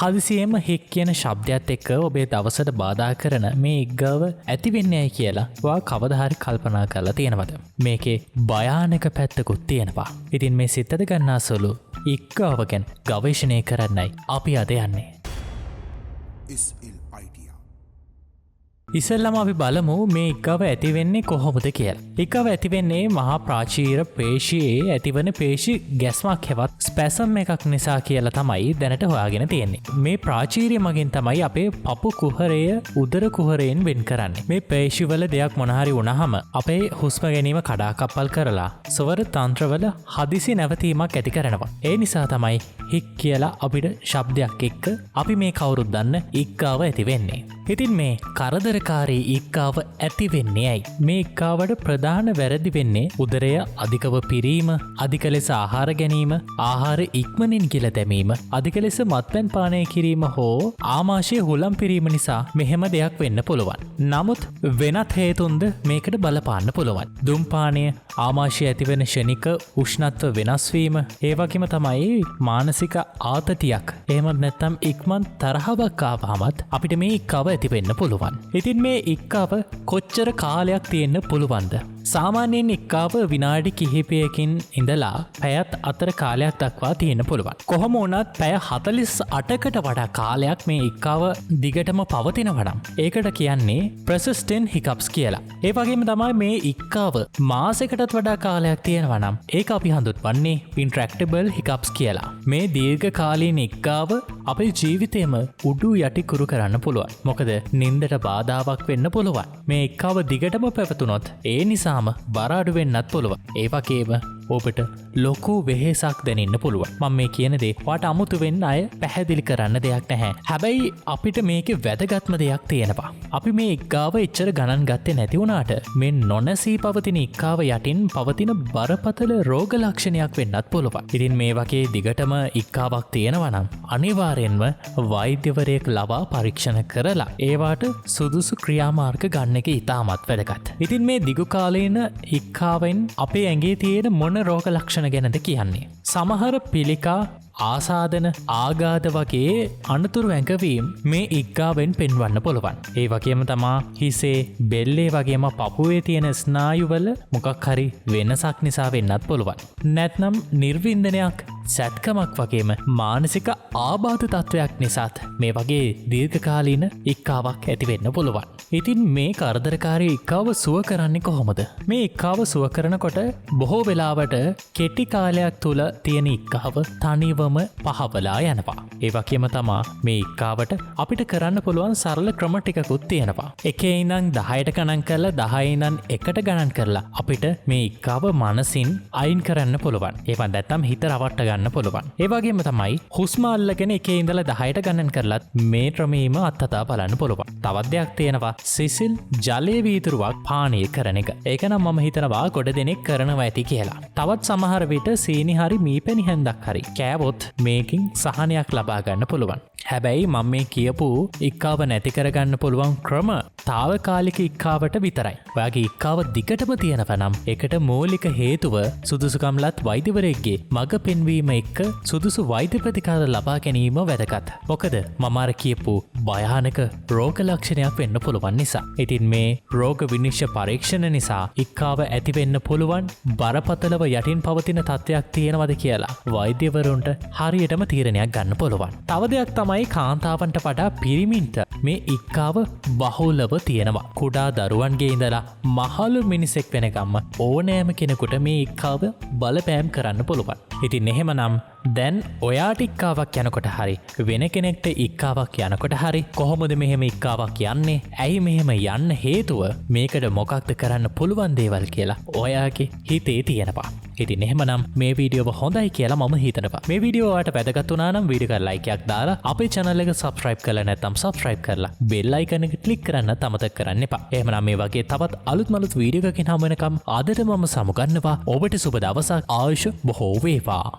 හදිසියෙම හික් කියන ශබ්දයත් එක්ක ඔබේ දවසට බාධා කරන මේ ඉක්ගාව ඇති වෙන්නේ කියලා වා කවදා හරි කල්පනා කරලා තියෙනවද? මේකේ භයානක පැත්තකුත් තියෙනවා. ඉතින් මේ සිතද ගන්නාසුළු ඉක්ගාව ගැන ගවේෂණය කරන්නයි අපි අද යන්නේ. ඉස්සෙල්ලාම අපි බලමු මේ ඉක්ගාව ඇති වෙන්නේ කොහොමද කියලා. ඉක්ගාව ඇති වෙන්නේ මහා ප්‍රාචීර පේශියේ ඇතිවන පේශි ගැස්මක් හෙවත් ස්පැසම් එකක් නිසා කියලා තමයි දැනට හොයාගෙන තියෙන්නේ. මේ ප්‍රාචීරය මගින් තමයි අපේ පපු කුහරය උදර කුහරයෙන් වෙන් කරන්නේ. මේ පේශිවල දෙයක් මොන හරි වුණාම අපේ හුස්ම ගැනීම කඩාකප්පල් කරලා ස්වර තන්ත්‍රවල හදිසි නැවතීමක් ඇති කරනවා. ඒ නිසා තමයි හික් කියලා අපිට ශබ්දයක් එක්ක අපි මේ කවුරුත් දන්න ඉක්ගාව ඇති වෙන්නේ. ඉතින් මේ කරදරකාරී ඉක්ගාව ඇති වෙන්නේ ඇයි? මේ ඉක්ගාවට ප්‍රධාන වැරදි වෙන්නේ උදරය අධිකව පිරීම, අධික ලෙස ආහාර ගැනීම, ආහාර ඉක්මනින් ගිල දැමීම, අධික ලෙස මත්පැන් පානය කිරීම හෝ ආමාශය හුලම් පිරීම නිසා මෙහෙම දෙයක් වෙන්න පුළුවන්. නමුත් වෙනත් හේතුන්ද මේකට බලපාන්න පුළුවන්. දුම්පානය, ආමාශය ඇතිවෙන ෂණික උෂ්ණත්ව වෙනස් වීම, ඒ වගේම තමයි මානසික ආතතියක්. එහෙමත් නැත්නම් ඉක්මන් තරහවක් ආවමත් අපිට මේ ඉක්ගාව ඇති වෙන්න පුළුවන්. ඉතින් මේ ඉක්ගාව කොච්චර කාලයක් තියෙන්න පුළුවන්ද? සාමාන්‍යයෙන් ඉක්ගාව විනාඩි කිහිපයකින් ඉඳලා පැයත් අතර කාලයක් දක්වා තියෙන්න පුළුවන්. කොහොම වුණත් පැය 48කට වඩා කාලයක් මේ ඉක්ගාව දිගටම පවතිනවා නම් ඒකට කියන්නේ persistent hiccups කියලා. ඒ වගේම තමයි මේ ඉක්ගාව මාසයකටත් වඩා කාලයක් තියෙනවා නම් ඒක අපි හඳුන්වන්නේ intractable hiccups කියලා. මේ දීර්ඝකාලීන ඉක්ගාව අපේ ජීවිතේම උඩු යටි කුරු කරන්න පුළුවන්. මොකද නින්දට බාධාවක් වෙන්න පුළුවන්. මේ ඉක්ගාව දිගටම පැවතුනොත් ඒ නිසාම බර අඩු වෙන්නත් පුළුවන්. ඒ වගේම ඔබට ලොකු වෙහෙසක් දැනෙන්න පුළුවන්. මම මේ කියන දේ වාට අමුතු වෙන්න අය පැහැදිලි කරන්න දෙයක් නැහැ. හැබැයි අපිට මේකේ වැදගත්ම දෙයක් තියෙනවා. අපි මේ ඉක්ගාව එච්චර ගණන් ගත්තේ නැති වුණාට මේ නොනැසී පවතින ඉක්ගාව යටින් පවතින බරපතල රෝග ලක්ෂණයක් වෙන්නත් පුළුවන්. ඉතින් මේ වගේ දිගටම ඉක්ගාවක් තියෙනවා නම් අනිවාර්යෙන්ම වෛද්‍යවරයෙක් ලබා පරීක්ෂණ කරලා ඒවාට සුදුසු ක්‍රියාමාර්ග ගන්න එක ඉතාමත් වැදගත්. ඉතින් මේ දිගු කාලීන ඉක්ගාවෙන් අපේ ඇඟේ තියෙන මොන රෝග ලක්ෂණ ගැනද කියන්නේ? සමහර පිළිකා, ආසාදන, ආඝාත වගේ අනතුරු ඇඟවීම් මේ ඉක්ගාවෙන් පෙන්වන්න පුළුවන්. ඒ වගේම තමා හිසේ, බෙල්ලේ වගේම පපුවේ තියෙන ස්නායුවල මොකක් හරි වෙනසක් නිසා වෙන්නත් පුළුවන්. නැත්නම් නිර්වින්දනයක්, සැත්කමක් වගේම මානසික ආබාධ තත්වයක් නිසාත් මේ වගේ දීර්ඝකාලීන ඉක්ගාවක් ඇති වෙන්න පුළුවන්. ඉතින් මේ කරදරකාරී ඉක්ගාව සුව කරන්නේ කොහොමද? මේ ඉක්ගාව සුව කරනකොට බොහෝ වෙලාවට කෙටි කාලයක් තුල තියෙන ඉක්ගාව තනිවම පහවලා යනවා. ඒ වගේම තමා මේ ඉක්ගාවට අපිට කරන්න පුළුවන් සරල ක්‍රම ටිකකුත් තියෙනවා. 1 ඉඳන් 10ට ගණන් කරලා 10 ඉඳන් 1ට ගණන් කරලා අපිට මේ ඉක්ගාව මනසින් අයින් කරන්න පුළුවන්. ඒවත් නැත්තම් හිත රවට්ට ගන්න පුළුවන්. ඒ වගේම තමයි හුස්ම අල්ලගෙන 1 ඉඳලා 10ට ගණන් කරලත් මේ ක්‍රමෙම අත්හදා බලන්න පුළුවන්. තවත් දෙයක් තියෙනවා සිසිල් ජලයේ වීදුරුවක් පානය කරන එක. ඒක නම් මම හිතනවා ගොඩ දෙනෙක් කරනවා ඇති කියලා. තවත් සමහර විට සීනි හරි මීපැණි හැන්දක් හරි කෑවොත් මේකින් සහනයක් ලබා ගන්න පුළුවන්. හැබැයි මම මේ කියපු ඉක්ගාව නැති කරගන්න පුළුවන් ක්‍රම තාවකාලික ඉක්ගාවට විතරයි. ඔයාගේ ඉක්ගාව දිගටම තියෙනවා නම් ඒකට මූලික හේතුව සුදුසුකම්ලත් වෛද්‍යවරයෙක්ගේ මඟ පෙන්වීම එක්ක සුදුසු වෛද්‍ය ප්‍රතිකාර ලබා ගැනීම වැදගත්. මොකද මම අර කියපු භයානක රෝග ලක්ෂණයක් වෙන්න පුළුවන් නිසා. ඉතින් මේ රෝග විනිශ්චය පරීක්ෂණ නිසා ඉක්ගාව ඇති වෙන්න පුළුවන් බරපතලව යටින් පවතින තත්ත්වයක් තියෙනවද කියලා වෛද්‍යවරුන්ට හරියටම තීරණයක් ගන්න පුළුවන්. තව දෙයක් තමයි කාන්තාවන්ට වඩා පිරිමින්ට මේ ඉක්ගාව බහුලව තියෙනවා. කුඩා දරුවන්ගේ ඉඳලා මහලු මිනිසෙක් වෙනකම්ම ඕනෑම කෙනෙකුට මේ ඉක්ගාව බලපෑම් කරන්න පුළුවන්. ඉතින් එහෙමනම් දැන් ඔයාට ඉක්ගාවක් යනකොට හරි වෙන කෙනෙක්ට ඉක්ගාවක් යනකොට හරි කොහොමද මෙහෙම ඉක්ගාවක් යන්නේ? ඇයි මෙහෙම යන්න හේතුව? මේකට මොකක්ද කරන්න පුළුවන් දේවල් කියලා ඔයාගේ හිතේ තියෙනවා. ඉතින් එහෙමනම් මේ වීඩියෝව හොඳයි කියලා මම හිතනවා. මේ වීඩියෝ ඔයාලට වැදගත් වුණා නම් වීඩියෝ එකට ලයික් එකක් දාලා අපේ channel එක subscribe කරලා නැත්නම් subscribe කරලා bell icon එක click කරන්න අමතක කරන්න එපා. එහෙමනම් මේ වගේ තවත් අලුත් වීඩියෝ එකකින් හමු වෙනකම් අදට මම සමුගන්නවා. ඔබට සුබ දවසක්. ආයුෂ බොහෝ වේවා.